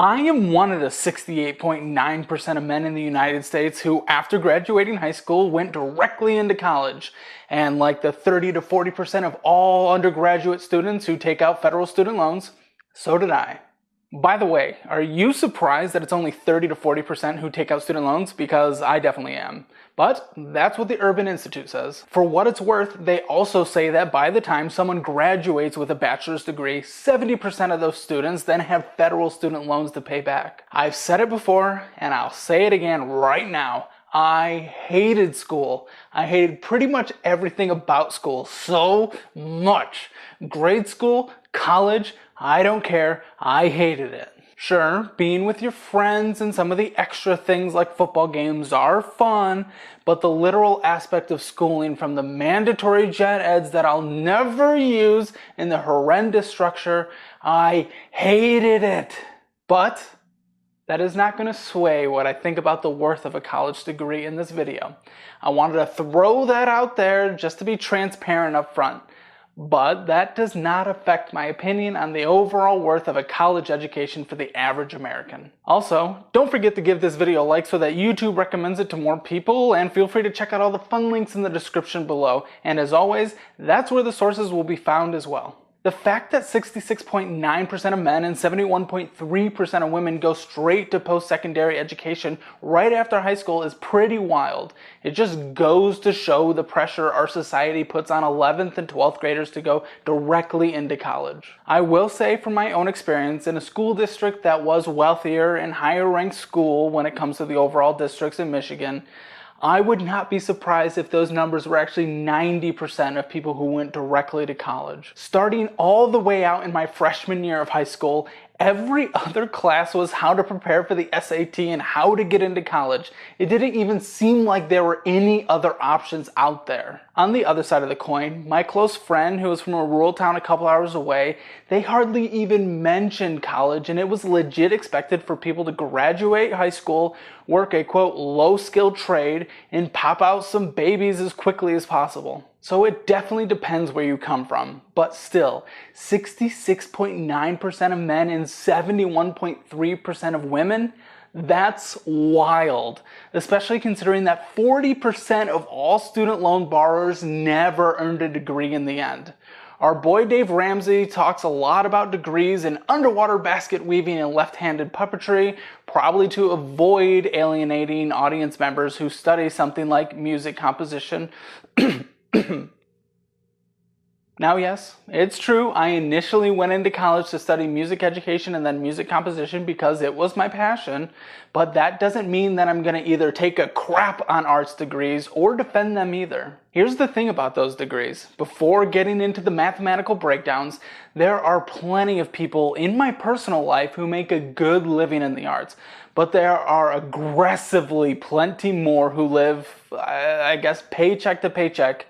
I am one of the 68.9% of men in the United States who, after graduating high school, went directly into college. And like the 30 to 40% of all undergraduate students who take out federal student loans, so did I. By the way, are you surprised that it's only 30 to 40% who take out student loans? Because I definitely am. But that's what the Urban Institute says. For what it's worth, they also say that by the time someone graduates with a bachelor's degree, 70% of those students then have federal student loans to pay back. I've said it before, and I'll say it again right now. I hated school. I hated pretty much everything about school so much. Grade school, college, I don't care. I hated it. Sure, being with your friends and some of the extra things like football games are fun, but the literal aspect of schooling, from the mandatory gen eds that I'll never use and the horrendous structure, I hated it. But that is not going to sway what I think about the worth of a college degree in this video. I wanted to throw that out there just to be transparent up front. But that does not affect my opinion on the overall worth of a college education for the average American. Also, don't forget to give this video a like so that YouTube recommends it to more people, and feel free to check out all the fun links in the description below. And as always, that's where the sources will be found as well. The fact that 66.9% of men and 71.3% of women go straight to post-secondary education right after high school is pretty wild. It just goes to show the pressure our society puts on 11th and 12th graders to go directly into college. I will say from my own experience, in a school district that was wealthier and higher ranked school when it comes to the overall districts in Michigan, I would not be surprised if those numbers were actually 90% of people who went directly to college. Starting all the way out in my freshman year of high school, every other class was how to prepare for the SAT and how to get into college. It didn't even seem like there were any other options out there. On the other side of the coin, my close friend who was from a rural town a couple hours away, they hardly even mentioned college, and it was legit expected for people to graduate high school, work a quote low-skilled trade, and pop out some babies as quickly as possible. So it definitely depends where you come from, but still, 66.9% of men and 71.3% of women, that's wild, especially considering that 40% of all student loan borrowers never earned a degree in the end. Our boy Dave Ramsey talks a lot about degrees in underwater basket weaving and left-handed puppetry, probably to avoid alienating audience members who study something like music composition. Now, yes, it's true, I initially went into college to study music education and then music composition because it was my passion, but that doesn't mean that I'm going to either take a crap on arts degrees or defend them either. Here's the thing about those degrees. Before getting into the mathematical breakdowns, there are plenty of people in my personal life who make a good living in the arts, but there are aggressively plenty more who live, I guess, paycheck to paycheck,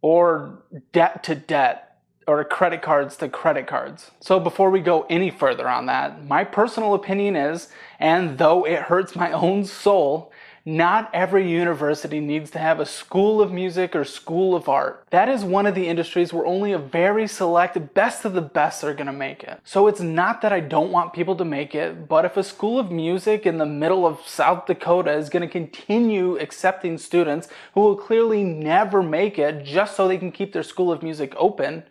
or debt to debt, or credit cards to credit cards. So before we go any further on that, my personal opinion is, and though it hurts my own soul, not every university needs to have a school of music or school of art. That is one of the industries where only a very select best of the best are going to make it. So it's not that I don't want people to make it, but if a school of music in the middle of South Dakota is going to continue accepting students who will clearly never make it just so they can keep their school of music open,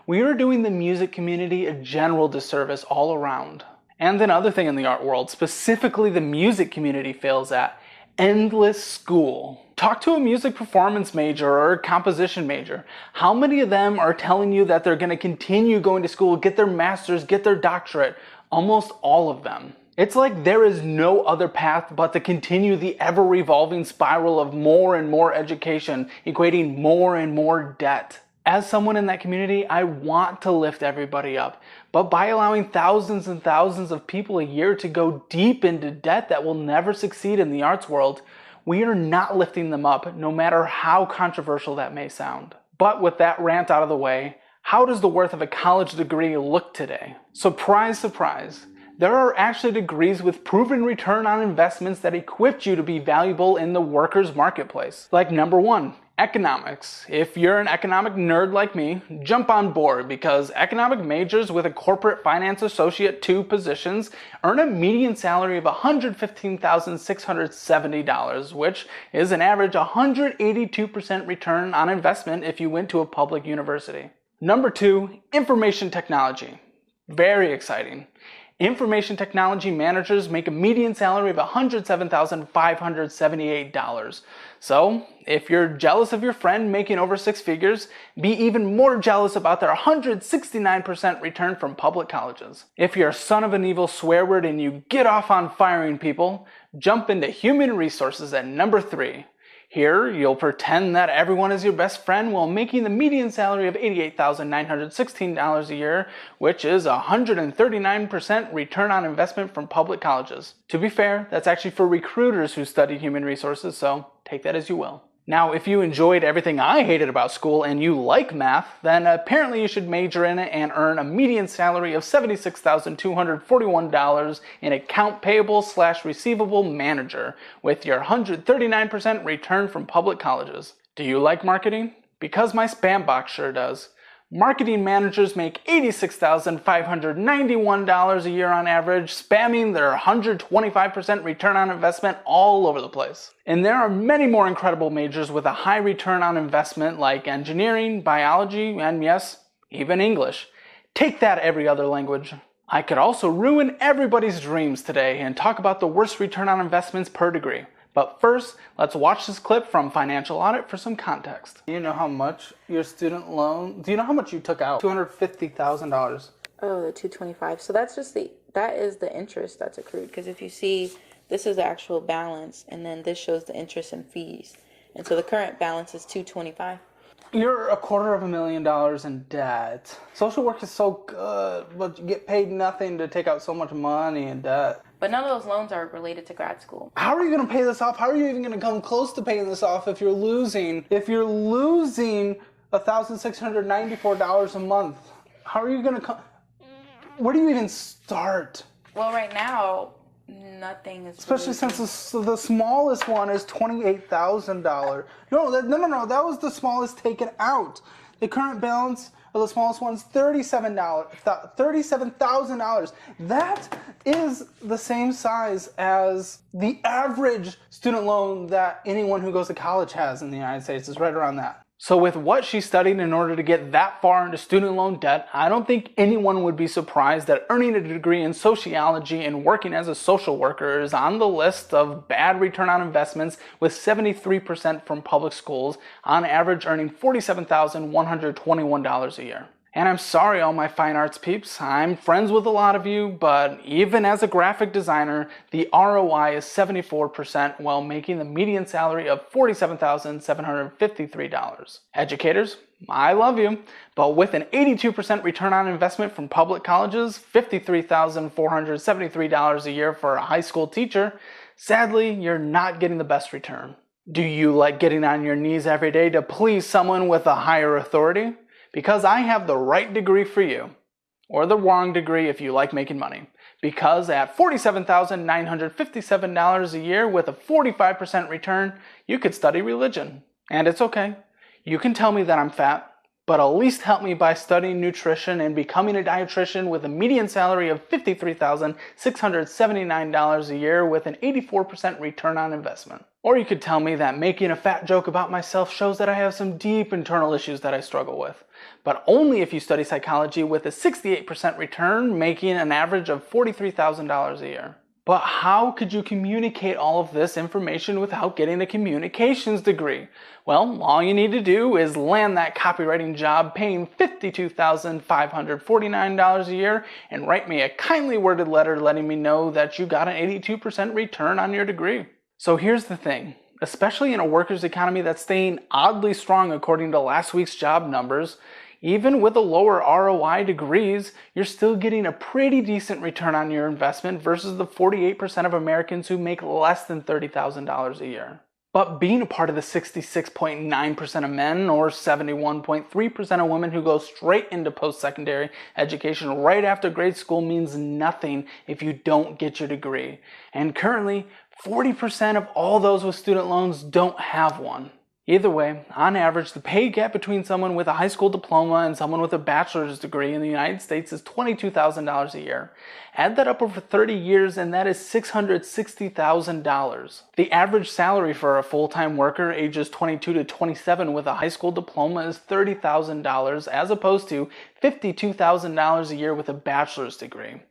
we are doing the music community a general disservice all around. And another thing in the art world, specifically the music community, fails at: endless school. Talk to a music performance major or a composition major. How many of them are telling you that they're going to continue going to school, get their master's, get their doctorate? Almost all of them. It's like there is no other path but to continue the ever-revolving spiral of more and more education, equating more and more debt. As someone in that community, I want to lift everybody up, but by allowing thousands and thousands of people a year to go deep into debt that will never succeed in the arts world, we are not lifting them up, no matter how controversial that may sound. But with that rant out of the way, how does the worth of a college degree look today? Surprise, surprise. There are actually degrees with proven return on investments that equip you to be valuable in the workers' marketplace. Like number 1, economics. If you're an economic nerd like me, jump on board because economic majors with a corporate finance associate 2 positions earn a median salary of $115,670, which is an average 182% return on investment if you went to a public university. Number 2, information technology. Very exciting. Information technology managers make a median salary of $107,578. So, if you're jealous of your friend making over 6 figures, be even more jealous about their 169% return from public colleges. If you're a son of an evil swear word and you get off on firing people, jump into human resources at number 3. Here, you'll pretend that everyone is your best friend while making the median salary of $88,916 a year, which is a 139% return on investment from public colleges. To be fair, that's actually for recruiters who study human resources, so take that as you will. Now, if you enjoyed everything I hated about school and you like math, then apparently you should major in it and earn a median salary of $76,241 in account payable/receivable manager with your 139% return from public colleges. Do you like marketing? Because my spam box sure does. Marketing managers make $86,591 a year on average, spamming their 125% return on investment all over the place. And there are many more incredible majors with a high return on investment like engineering, biology, and yes, even English. Take that, every other language. I could also ruin everybody's dreams today and talk about the worst return on investments per degree. But first, let's watch this clip from Financial Audit for some context. Do you know how much your student loan, do you know how much you took out? $250,000. Oh, the 225. So that is the interest that's accrued. Because if you see, this is the actual balance, and then this shows the interest and fees. And so the current balance is 225. You're $250,000 in debt. Social work is so good, but you get paid nothing to take out so much money in debt. But none of those loans are related to grad school. How are you going to pay this off? How are you even going to come close to paying this off if you're losing? If you're losing $1,694 a month, how are you going to come? Where do you even start? Well, right now, nothing is. Especially since the smallest one is $28,000. No, that was the smallest taken out. The current balance of the smallest one is $37,000. That is the same size as the average student loan that anyone who goes to college has in the United States. Is right around that. So with what she studied in order to get that far into student loan debt, I don't think anyone would be surprised that earning a degree in sociology and working as a social worker is on the list of bad return on investments, with 73% from public schools, on average earning $47,121 a year. And I'm sorry, all my fine arts peeps, I'm friends with a lot of you, but even as a graphic designer, the ROI is 74% while making the median salary of $47,753. Educators, I love you, but with an 82% return on investment from public colleges, $53,473 a year for a high school teacher, sadly, you're not getting the best return. Do you like getting on your knees every day to please someone with a higher authority? Because I have the right degree for you, or the wrong degree if you like making money. Because at $47,957 a year with a 45% return, you could study religion. And it's okay. You can tell me that I'm fat, but at least help me by studying nutrition and becoming a dietitian with a median salary of $53,679 a year with an 84% return on investment. Or you could tell me that making a fat joke about myself shows that I have some deep internal issues that I struggle with. But only if you study psychology with a 68% return, making an average of $43,000 a year. But how could you communicate all of this information without getting a communications degree? Well, all you need to do is land that copywriting job paying $52,549 a year and write me a kindly worded letter letting me know that you got an 82% return on your degree. So here's the thing, especially in a workers' economy that's staying oddly strong according to last week's job numbers, even with the lower ROI degrees, you're still getting a pretty decent return on your investment versus the 48% of Americans who make less than $30,000 a year. But being a part of the 66.9% of men or 71.3% of women who go straight into post-secondary education right after grade school means nothing if you don't get your degree. And currently, 40% of all those with student loans don't have one. Either way, on average, the pay gap between someone with a high school diploma and someone with a bachelor's degree in the United States is $22,000 a year. Add that up over 30 years and that is $660,000. The average salary for a full-time worker ages 22 to 27 with a high school diploma is $30,000 as opposed to $52,000 a year with a bachelor's degree.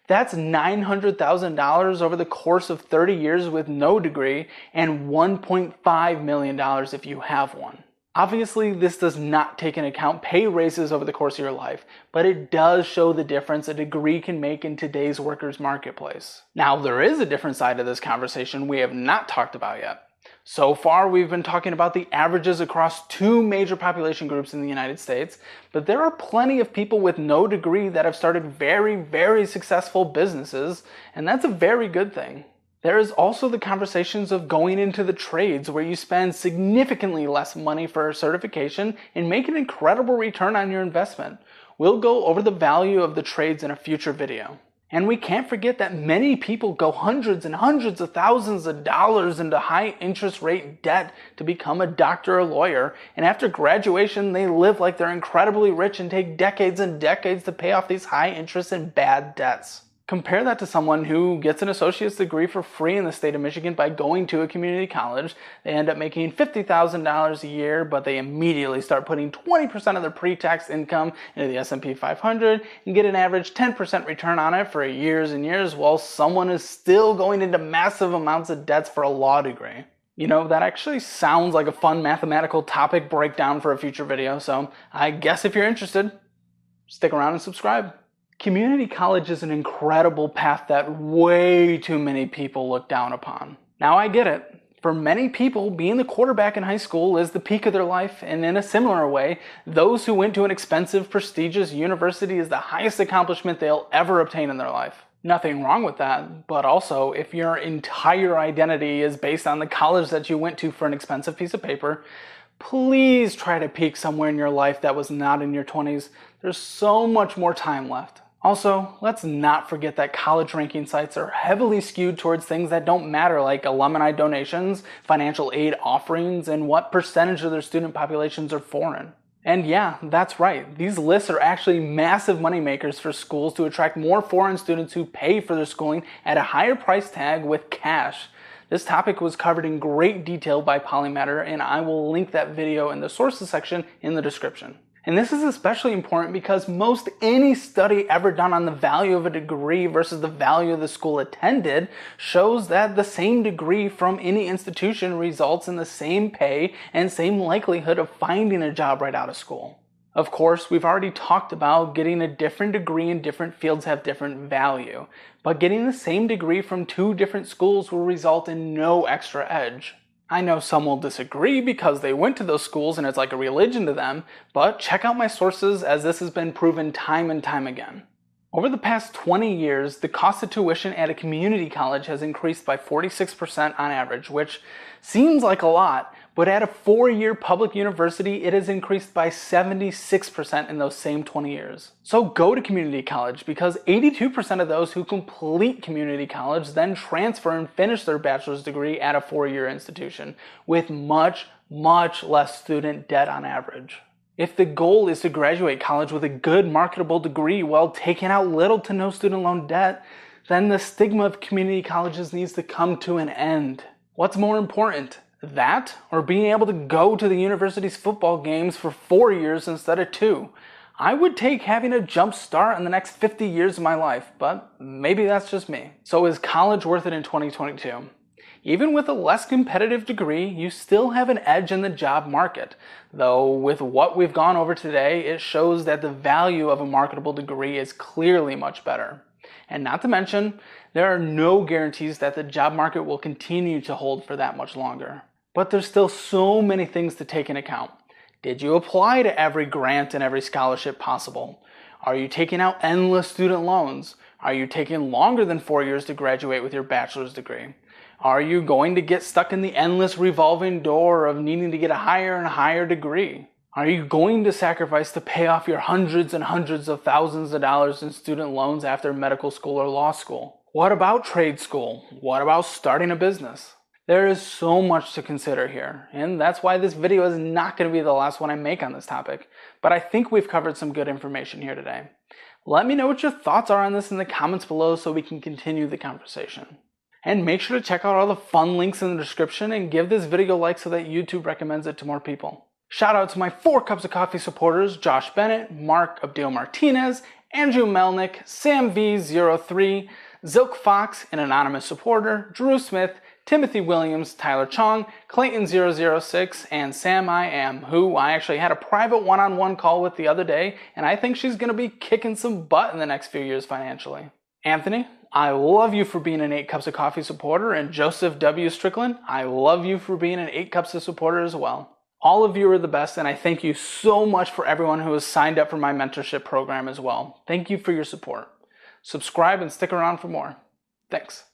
That's $900,000 over the course of 30 years with no degree and $1.5 million if you have one. Obviously, this does not take into account pay raises over the course of your life, but it does show the difference a degree can make in today's workers' marketplace. Now, there is a different side of this conversation we have not talked about yet. So far, we've been talking about the averages across two major population groups in the United States, but there are plenty of people with no degree that have started very, very successful businesses, and that's a very good thing. There is also the conversations of going into the trades where you spend significantly less money for a certification and make an incredible return on your investment. We'll go over the value of the trades in a future video. And we can't forget that many people go hundreds and hundreds of thousands of dollars into high interest rate debt to become a doctor or lawyer, and after graduation they live like they're incredibly rich and take decades and decades to pay off these high interest and bad debts. Compare that to someone who gets an associate's degree for free in the state of Michigan by going to a community college. They end up making $50,000 a year, but they immediately start putting 20% of their pre-tax income into the S&P 500 and get an average 10% return on it for years and years, while someone is still going into massive amounts of debts for a law degree. You know, that actually sounds like a fun mathematical topic breakdown for a future video, so I guess if you're interested, stick around and subscribe. Community college is an incredible path that way too many people look down upon. Now I get it. For many people, being the quarterback in high school is the peak of their life, and in a similar way, those who went to an expensive, prestigious university is the highest accomplishment they'll ever obtain in their life. Nothing wrong with that, but also, if your entire identity is based on the college that you went to for an expensive piece of paper, please try to peak somewhere in your life that was not in your 20s. There's so much more time left. Also, let's not forget that college ranking sites are heavily skewed towards things that don't matter, like alumni donations, financial aid offerings, and what percentage of their student populations are foreign. And yeah, that's right. These lists are actually massive moneymakers for schools to attract more foreign students who pay for their schooling at a higher price tag with cash. This topic was covered in great detail by Polymatter, and I will link that video in the sources section in the description. And this is especially important because most any study ever done on the value of a degree versus the value of the school attended shows that the same degree from any institution results in the same pay and same likelihood of finding a job right out of school. Of course, we've already talked about getting a different degree in different fields have different value, but getting the same degree from two different schools will result in no extra edge. I know some will disagree because they went to those schools and it's like a religion to them, but check out my sources as this has been proven time and time again. Over the past 20 years, the cost of tuition at a community college has increased by 46% on average, which seems like a lot, but at a 4-year public university, it has increased by 76% in those same 20 years. So go to community college because 82% of those who complete community college then transfer and finish their bachelor's degree at a 4-year institution with much, much less student debt on average. If the goal is to graduate college with a good marketable degree while taking out little to no student loan debt, then the stigma of community colleges needs to come to an end. What's more important? That, or being able to go to the university's football games for 4 years instead of 2? I would take having a jump start in the next 50 years of my life, but maybe that's just me. So is college worth it in 2022? Even with a less competitive degree, you still have an edge in the job market. Though with what we've gone over today, it shows that the value of a marketable degree is clearly much better. And not to mention, there are no guarantees that the job market will continue to hold for that much longer. But there's still so many things to take into account. Did you apply to every grant and every scholarship possible? Are you taking out endless student loans? Are you taking longer than 4 years to graduate with your bachelor's degree? Are you going to get stuck in the endless revolving door of needing to get a higher and higher degree? Are you going to sacrifice to pay off your hundreds and hundreds of thousands of dollars in student loans after medical school or law school? What about trade school? What about starting a business? There is so much to consider here, and that's why this video is not going to be the last one I make on this topic, but I think we've covered some good information here today. Let me know what your thoughts are on this in the comments below so we can continue the conversation. And make sure to check out all the fun links in the description and give this video a like so that YouTube recommends it to more people. Shout out to my 4 Cups of Coffee supporters, Josh Bennett, Mark Abdil Martinez, Andrew Melnick, Sam V03, Zilk Fox, an anonymous supporter, Drew Smith, Timothy Williams, Tyler Chong, Clayton006, and Sam I Am, who I actually had a private one-on-one call with the other day, and I think she's going to be kicking some butt in the next few years financially. Anthony, I love you for being an 8 Cups of Coffee supporter, and Joseph W. Strickland, I love you for being an 8 Cups of supporter as well. All of you are the best, and I thank you so much for everyone who has signed up for my mentorship program as well. Thank you for your support. Subscribe and stick around for more. Thanks.